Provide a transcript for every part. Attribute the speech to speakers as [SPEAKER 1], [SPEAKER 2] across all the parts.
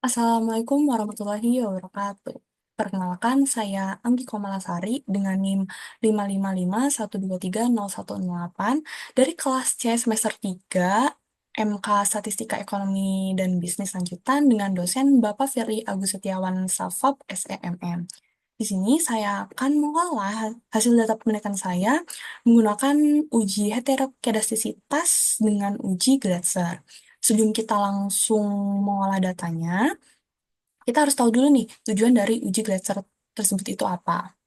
[SPEAKER 1] Assalamualaikum warahmatullahi wabarakatuh. Perkenalkan, saya Anggi Komalasari dengan NIM 555123018 dari kelas C semester 3 MK Statistika Ekonomi dan Bisnis Lanjutan dengan dosen Bapak Firly Agus Setiawan Safab SEMM. Di sini saya akan mengolah hasil data penelitian saya menggunakan uji heterokedastisitas dengan uji Glasser. Sebelum kita langsung mengolah datanya, kita harus tahu dulu nih tujuan dari uji Glasser tersebut itu apa.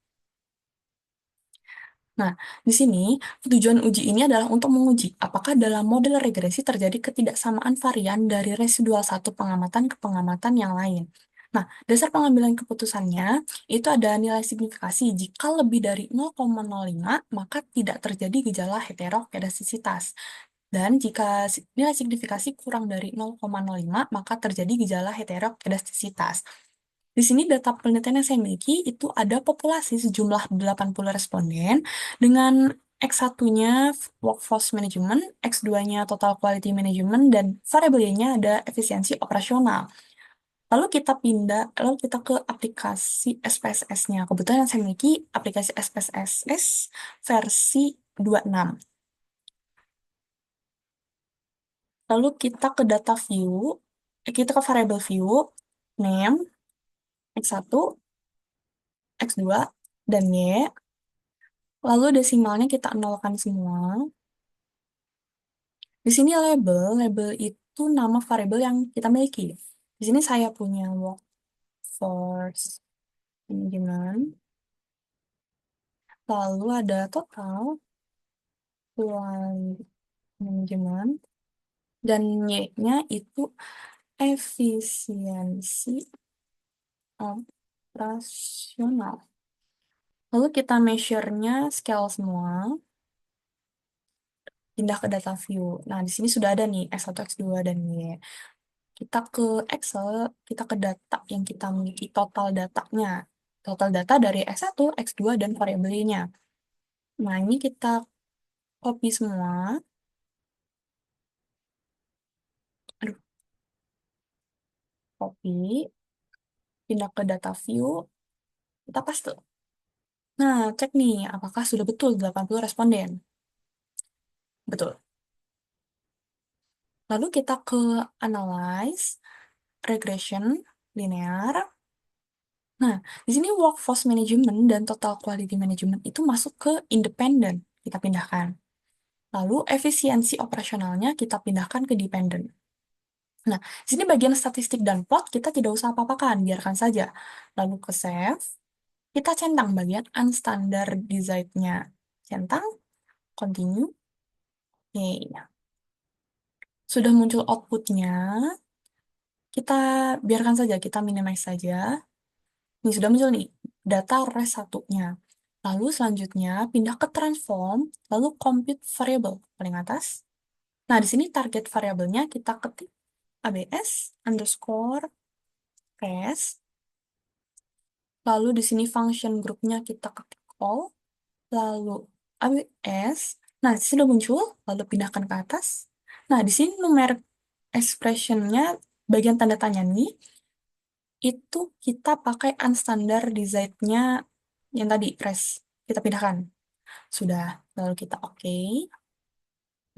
[SPEAKER 1] Nah, di sini tujuan uji ini adalah untuk menguji apakah dalam model regresi terjadi ketidaksamaan varian dari residual satu pengamatan ke pengamatan yang lain. Nah, dasar pengambilan keputusannya itu ada nilai signifikasi. Jika lebih dari 0,05, maka tidak terjadi gejala heterokedastisitas. Dan jika nilai signifikasi kurang dari 0,05, maka terjadi gejala heterokedastisitas. Di sini data penelitian yang saya miliki itu ada populasi sejumlah 80 responden dengan X1-nya workforce management, X2-nya total quality management, dan variabel Y-nya ada efisiensi operasional. Lalu kita ke aplikasi SPSS-nya. Kebetulan yang saya miliki aplikasi SPSS versi 26. Lalu kita ke data view, kita ke variable view, name, X1, X2, dan Y. Lalu desimalnya kita nolkan semua. Di sini label itu nama variabel yang kita miliki. Di sini saya punya workforce management. Lalu ada total quality management. Dan Y-nya itu efisiensi operasional. Lalu kita measure-nya scale semua. Pindah ke data view. Nah, di sini sudah ada nih X1, X2, dan Y. Kita ke Excel, kita ke data yang kita miliki total datanya. Total data dari X1, X2, dan variabelnya. Nah, ini kita copy semua. Aduh, copy. Pindah ke data view. Kita paste. Nah, cek nih, apakah sudah betul 80 responden. Betul. Lalu kita ke analyze, regression, linear. Nah, di sini workforce management dan total quality management itu masuk ke independent. Kita pindahkan. Lalu efisiensi operasionalnya kita pindahkan ke dependent. Nah, di sini bagian statistik dan plot kita tidak usah apa-apakan, biarkan saja. Lalu ke save, kita centang bagian unstandardized-nya. Centang, continue, oke. Sudah muncul output-nya, kita biarkan saja, kita minimize saja. Ini sudah muncul nih, data res satunya. Lalu selanjutnya pindah ke transform, lalu compute variable paling atas. Nah, di sini target variabelnya kita ketik ABS underscore res. Lalu di sini function grupnya kita ketik all. Lalu ABS. Nah, di sini udah muncul. Lalu pindahkan ke atas. Nah, di sini numeric expressionnya bagian tanda tanya nih. Itu kita pakai unstandardized-nya yang tadi, res. Kita pindahkan. Sudah. Lalu kita oke.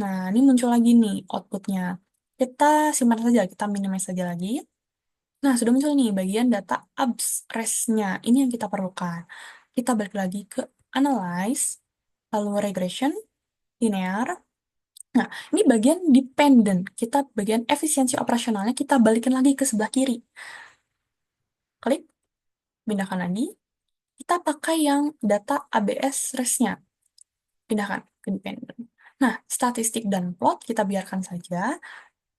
[SPEAKER 1] Nah, ini muncul lagi nih outputnya. Kita simpan saja, kita minimize saja lagi. Nah, sudah muncul nih bagian data abs res-nya. Ini yang kita perlukan. Kita balik lagi ke analyze, lalu regression, linear. Nah, ini bagian dependent. Kita bagian efisiensi operasionalnya kita balikin lagi ke sebelah kiri. Klik, pindahkan lagi. Kita pakai yang data ABS res-nya. Pindahkan ke dependent. Nah, statistik dan plot kita biarkan saja.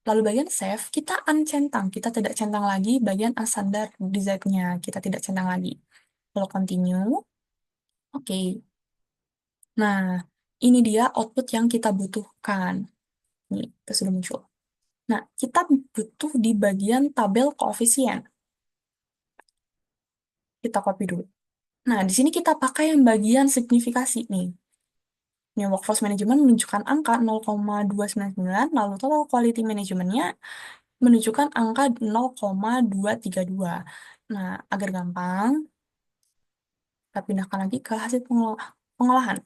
[SPEAKER 1] Lalu bagian save, kita uncentang. Kita tidak centang lagi bagian standar design-nya. Kita tidak centang lagi. Lalu continue. Oke. Nah, ini dia output yang kita butuhkan. Nih, itu sudah muncul. Nah, kita butuh di bagian tabel koefisien. Kita copy dulu. Nah, di sini kita pakai yang bagian signifikasi nih. Ini workforce management menunjukkan angka 0,299, lalu total quality management-nya menunjukkan angka 0,232. Nah, agar gampang, kita pindahkan lagi ke hasil pengolahan.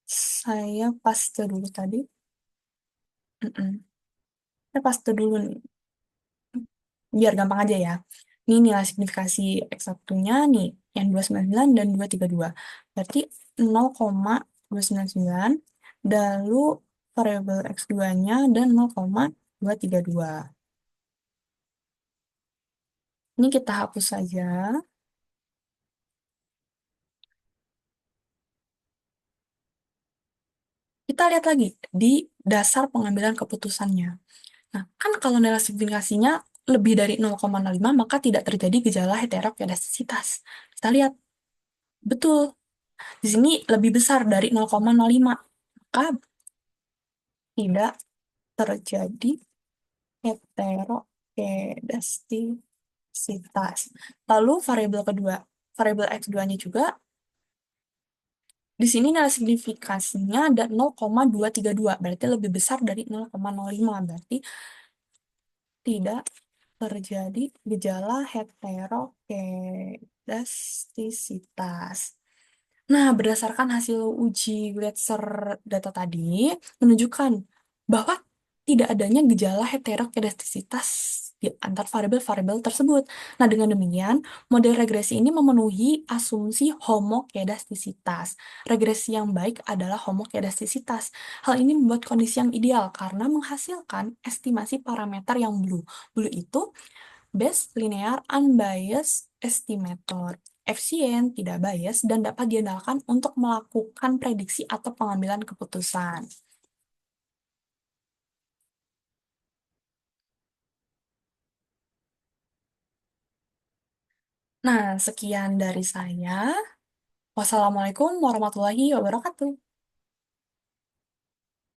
[SPEAKER 1] Saya paste dulu tadi. Mm-mm. Saya paste dulu nih, biar gampang aja ya. Ini nilai signifikasi X1-nya nih, yang 299 dan 232. Berarti 0,299, lalu variabel X2-nya dan 0,232. Ini kita hapus saja. Kita lihat lagi di dasar pengambilan keputusannya. Nah, kan kalau nilai signifikasinya lebih dari 0,05, maka tidak terjadi gejala heterokedastisitas. Kita lihat, betul. Di sini lebih besar dari 0,05, maka tidak terjadi heterokedastisitas. Lalu variabel kedua, variabel X2-nya juga, di sini nilai signifikasinya ada 0,232, berarti lebih besar dari 0,05, berarti tidak terjadi gejala heterokedastisitas. Nah, berdasarkan hasil uji Gletser data tadi, menunjukkan bahwa tidak adanya gejala heterokedastisitas di antar variabel-variabel tersebut. Nah, dengan demikian, model regresi ini memenuhi asumsi homokedastisitas. Regresi yang baik adalah homokedastisitas. Hal ini membuat kondisi yang ideal karena menghasilkan estimasi parameter yang blue. Blue itu Best Linear Unbiased Estimator, efisien, tidak bias, dan dapat diandalkan untuk melakukan prediksi atau pengambilan keputusan. Nah, sekian dari saya. Wassalamualaikum warahmatullahi wabarakatuh.